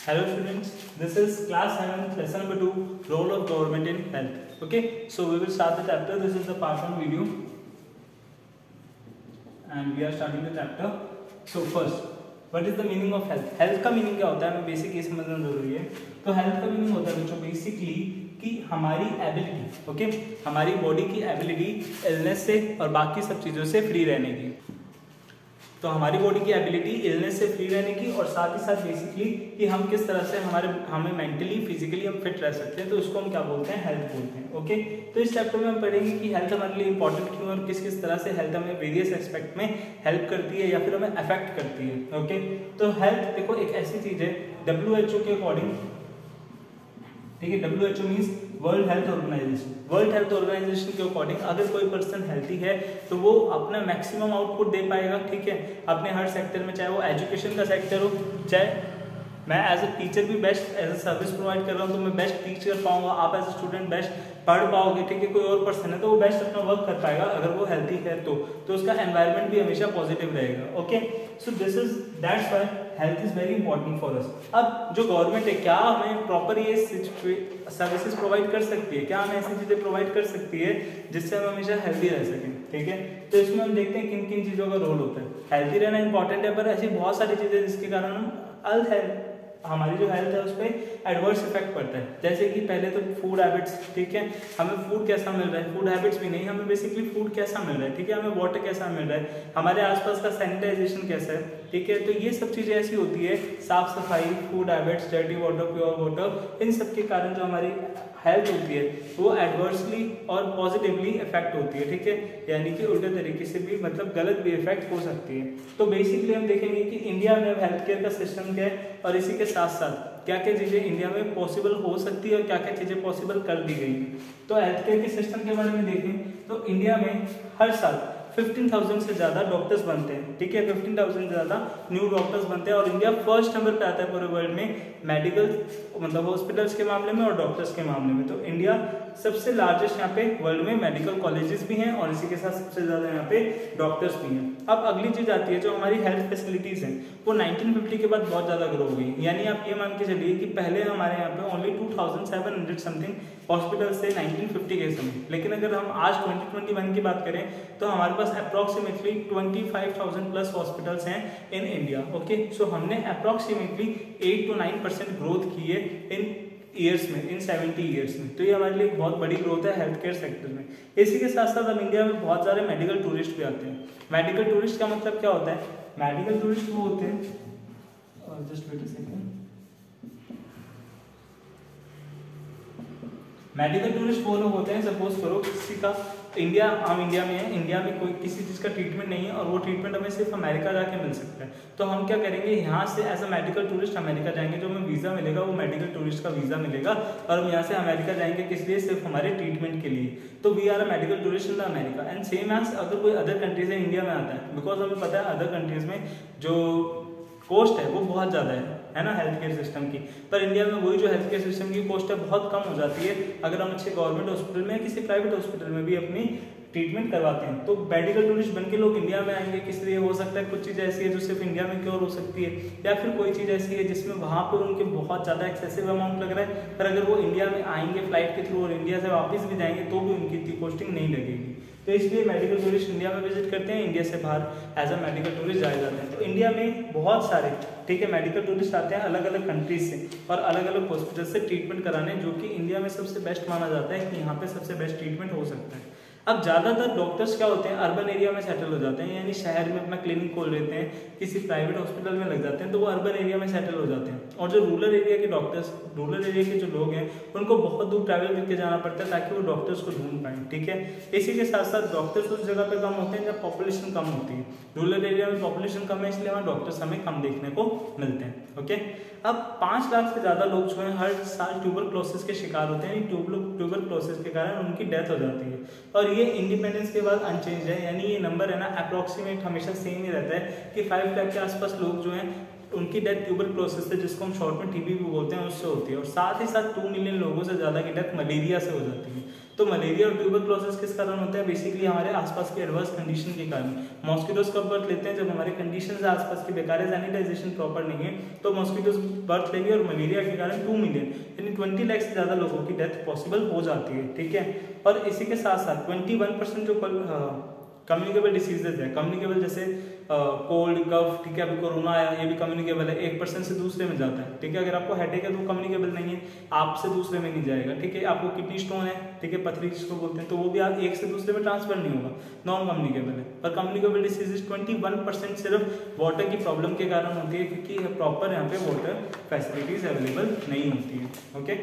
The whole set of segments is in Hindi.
Hello students, this is class 7 lesson number 2 role of government in health. Okay, so we will start the chapter. This is the part 1 video and we are starting the chapter. So first, what is the meaning of health? Health का meaning क्या होता है हमें बेसिक ये समझना जरूरी है. तो health का meaning होता है बच्चों बेसिकली कि हमारी एबिलिटी, ओके, हमारी बॉडी की एबिलिटी इलनेस से और बाकी सब चीज़ों से फ्री रहने की. तो हमारी बॉडी की एबिलिटी इलनेस से फ्री रहने की और साथ ही साथ बेसिकली कि हम किस तरह से हमें मेंटली फिजिकली हम फिट रह सकते हैं, तो उसको हम क्या बोलते हैं, हेल्थ बोलते हैं. ओके, तो इस चैप्टर में हम पढ़ेंगे कि हेल्थ हमारे लिए इंपॉर्टेंट क्यों और किस किस तरह से हेल्थ हमें वेरियस एस्पेक्ट में हेल्प करती है या फिर हमें अफेक्ट करती है. ओके, तो हेल्थ देखो एक ऐसी चीज है WHO के अकॉर्डिंग, ठीक है, WHO means world health organisation. World health organisation के अकॉर्डिंग अगर कोई पर्सन हेल्थी है तो वो अपना मैक्सिमम आउटपुट दे पाएगा, ठीक है, अपने हर सेक्टर में, चाहे वो एजुकेशन का सेक्टर हो, चाहे मैं एज अ टीचर भी best as a service provide कर रहा हूँ तो मैं बेस्ट टीच कर पाऊंगा, आप एज अ स्टूडेंट बेस्ट पढ़ पाओगे, ठीक है, कोई और पर्सन है तो वो बेस्ट अपना वर्क कर पाएगा अगर वो हेल्थी है तो उसका एनवायरनमेंट भी हमेशा पॉजिटिव रहेगा. Okay, so this is that's why health is very important for us. अब जो गवर्नमेंट है क्या हमें प्रॉपर ये सर्विसेज प्रोवाइड कर सकती है, क्या हमें ऐसी चीजें प्रोवाइड कर सकती है जिससे हम हमेशा हेल्दी रह सकें, ठीक है. तो इसमें हम देखते हैं किन किन चीजों का रोल होता है. हेल्दी रहना इंपॉर्टेंट है पर ऐसी बहुत सारी चीजें जिसके कारण हम हमारी जो हेल्थ है उस पर एडवर्स इफेक्ट पड़ता है. जैसे कि पहले तो फूड हैबिट्स, ठीक है, हमें फूड कैसा मिल रहा है, फूड हैबिट्स भी नहीं, हमें बेसिकली फूड कैसा मिल रहा है, ठीक है, हमें वाटर कैसा मिल रहा है, हमारे आसपास का सैनिटाइजेशन कैसा है, ठीक है. तो ये सब चीजें ऐसी होती है, साफ सफाई, food habits, dirty water, pure water, इन सब के कारण जो हमारी हेल्थ होती है वो एडवर्सली और पॉजिटिवली इफेक्ट होती है, ठीक है, यानी कि उल्टे तरीके से भी मतलब गलत भी इफेक्ट हो सकती है. तो बेसिकली हम देखेंगे कि इंडिया में हेल्थ केयर का सिस्टम क्या है और इसी के साथ साथ क्या क्या चीजें इंडिया में पॉसिबल हो सकती है और क्या क्या चीजें पॉसिबल कर दी गई है. तो हेल्थ केयर के सिस्टम के बारे में देखें तो इंडिया में हर साल 15,000 से ज्यादा डॉक्टर्स बनते हैं, ठीक है, 15,000 से ज्यादा न्यू डॉक्टर्स बनते हैं और इंडिया फर्स्ट नंबर पे आता है पूरे वर्ल्ड में मेडिकल मतलब हॉस्पिटल्स के मामले में और डॉक्टर्स के मामले में. तो इंडिया सबसे लार्जेस्ट यहाँ पे वर्ल्ड में मेडिकल कॉलेजेस भी हैं और इसी के साथ सबसे ज्यादा यहाँ पे डॉक्टर्स भी हैं. अब अगली चीज आती है जो हमारी हेल्थ फैसिलिटीज हैं वो 1950 के बाद बहुत ज्यादा ग्रो हो गई. यानी आप ये मान के चलिए कि पहले हमारे यहाँ पे ओनली 2700 समथिंग हॉस्पिटल्स थे 1950 के समय, लेकिन अगर हम आज 2021 की बात करें तो हमारे पास अप्रोक्सीमेटली 25,000 प्लस हॉस्पिटल्स हैं इन इंडिया. ओके, सो हमने अप्रोक्सीमेटली 8 to 9% ग्रोथ की है इन ईयर्स में, इन 70 ईयर्स में. तो ये हमारे लिए एक बहुत बड़ी ग्रोथ है हेल्थ केयर सेक्टर में. इसी के साथ साथ अब इंडिया में बहुत सारे मेडिकल टूरिस्ट भी आते हैं. मेडिकल टूरिस्ट का मतलब क्या होता है, मेडिकल टूरिस्ट वो होते हैं, just wait a second, medical tourist वो लोग होते हैं, सपोज करो किसी का हम इंडिया में है, इंडिया में कोई किसी चीज़ का ट्रीटमेंट नहीं है और वो ट्रीटमेंट हमें सिर्फ अमेरिका जाके मिल सकता है. तो हम क्या करेंगे, यहाँ से as a medical tourist America जाएंगे, जो हमें वीज़ा मिलेगा वो मेडिकल टूरिस्ट का वीज़ा मिलेगा और हम यहाँ से अमेरिका जाएंगे किस लिए, सिर्फ हमारे ट्रीटमेंट के लिए. तो we are a medical tourist in the America. And same as अगर कोई अदर कंट्री से इंडिया में आता है, बिकॉज हमें पता है अदर कंट्रीज में जो कॉस्ट है वो बहुत ज़्यादा है ना हेल्थ केयर सिस्टम की, पर इंडिया में वही जो हेल्थ केयर सिस्टम की कॉस्ट है बहुत कम हो जाती है अगर हम अच्छे गवर्नमेंट हॉस्पिटल में किसी प्राइवेट हॉस्पिटल में भी अपनी ट्रीटमेंट करवाते हैं. तो मेडिकल टूरिस्ट बन के लोग इंडिया में आएंगे किस लिए, हो सकता है कुछ चीज़ ऐसी है जो सिर्फ इंडिया में क्योर हो सकती है, या फिर कोई चीज़ ऐसी है जिसमें वहाँ पर उनके बहुत ज़्यादा एक्सेसिव अमाउंट लग रहा है, पर अगर वो इंडिया में आएंगे फ्लाइट के थ्रू और इंडिया से वापस भी जाएंगे तो भी उनकी इतनी कॉस्टिंग नहीं लगेगी. तो इसलिए मेडिकल टूरिस्ट इंडिया में विजिट करते हैं, इंडिया से बाहर एज अ मेडिकल टूरिस्ट जाए जाते हैं. तो इंडिया में बहुत सारे, ठीक है, मेडिकल टूरिस्ट आते हैं अलग अलग कंट्रीज से और अलग अलग हॉस्पिटल से ट्रीटमेंट कराने, जो कि इंडिया में सबसे बेस्ट माना जाता है कि यहाँ पे सबसे बेस्ट ट्रीटमेंट हो सकता है. अब ज़्यादातर डॉक्टर्स क्या होते हैं अर्बन एरिया में सेटल हो जाते हैं, यानी शहर में अपना क्लिनिक खोल लेते हैं, किसी प्राइवेट हॉस्पिटल में लग जाते हैं, तो वो अर्बन एरिया में सेटल हो जाते हैं. और जो रूरल एरिया के डॉक्टर्स, रूरल एरिया के जो लोग हैं उनको बहुत दूर ट्रैवल करके जाना पड़ता है ताकि वो डॉक्टर्स को ढूंढ पाएं, ठीक है. इसी के साथ साथ डॉक्टर्स उस जगह पर कम होते हैं जब पॉपुलेशन कम होती है. रूरल एरिया में पॉपुलेशन कम है इसलिए वहाँ डॉक्टर्स हमें कम देखने को मिलते हैं. ओके, अब 5 लाख से ज़्यादा लोग जो हैं हर साल ट्यूबरक्लोसिस के शिकार होते हैं. ट्यूबरक्लोसिस के कारण उनकी डेथ हो जाती है और ये इंडिपेंडेंस के बाद अनचेंज है, यानी ये नंबर है ना अप्रोक्सीमेट हमेशा सेम ही रहता है कि 5 लाख के आसपास लोग जो हैं उनकी डेथ ट्यूबरक्लोसिस से, जिसको हम शॉर्ट में TB भी बोलते हैं, उससे होती है. और साथ ही साथ 2 मिलियन लोगों से ज़्यादा की डेथ मलेरिया से हो जाती है. तो मलेरिया और ट्यूबरक्लोसिस किस कारण होता है? बेसिकली हमारे आसपास की एडवर्स कंडीशन के कारण। मॉस्किटोज कब बर्थ लेते हैं? जब हमारे कंडीशन आसपास की बेकार है, सैनिटाइजेशन प्रॉपर नहीं है, तो मॉस्किटोज बर्थ लेंगे और मलेरिया के कारण 2 मिलियन यानी 20 लाख से ज्यादा लोगों की डेथ पॉसिबल हो जाती है, ठीक है। और इसी के साथ साथ 21% जो कम्युनिकेबल डिसीजेज है, कम्युनिकेबल जैसे कोल्ड कफ, ठीक है, अभी कोरोना आया, ये भी कम्युनिकेबल है, एक पर्सन से दूसरे में जाता है, ठीक है। अगर आपको हेडेक है तो कम्युनिकेबल नहीं है, आपसे दूसरे में नहीं जाएगा, ठीक है। आपको किडनी स्टोन है, ठीक है, पथरी जिसको बोलते हैं, तो वो भी आप एक से दूसरे में ट्रांसफर नहीं होगा, नॉन कम्युनिकेबल है। पर कम्युनिकेबल डिसीजेज 21% सिर्फ वाटर की प्रॉब्लम के कारण होती है, क्योंकि प्रॉपर यहाँ पे वाटर फैसिलिटीज अवेलेबल नहीं होती है, okay.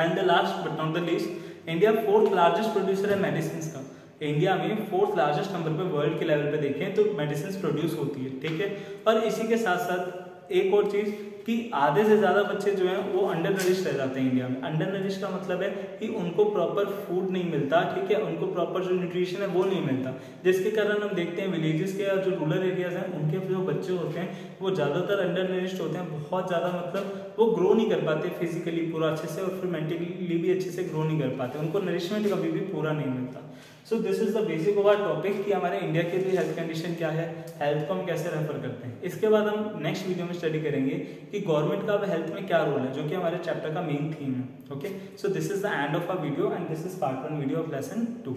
And the last but not the least, India 4th largest producer है मेडिसिन का। इंडिया में 4th लार्जेस्ट नंबर पे वर्ल्ड के लेवल पे देखें तो मेडिसिन प्रोड्यूस होती है, ठीक है। और इसी के साथ साथ एक और चीज कि आधे से ज्यादा बच्चे जो हैं वो अंडर नरिश रह जाते हैं इंडिया में। अंडर नरिश का मतलब है कि उनको प्रॉपर फूड नहीं मिलता, ठीक है, उनको प्रॉपर जो न्यूट्रिशन है वो नहीं मिलता, जिसके कारण हम देखते हैं विलेजेस के जो रूरल एरियाज हैं उनके जो बच्चे होते हैं वो ज्यादातर अंडर नरिश्ड होते हैं, बहुत ज्यादा, मतलब वो ग्रो नहीं कर पाते फिजिकली पूरा अच्छे से और फिर मेंटली भी अच्छे से ग्रो नहीं कर पाते, उनको नरिशमेंट कभी भी पूरा नहीं मिलता। So this is the basic of our topic कि हमारे इंडिया की भी हेल्थ कंडीशन क्या है, हेल्थ को हम कैसे रेफर करते हैं। इसके बाद हम नेक्स्ट वीडियो में स्टडी करेंगे कि गवर्नमेंट का हेल्थ में क्या रोल है, जो कि हमारे चैप्टर का मेन थीम है, okay. So this is the end of our video and this is part 1 video of lesson 2।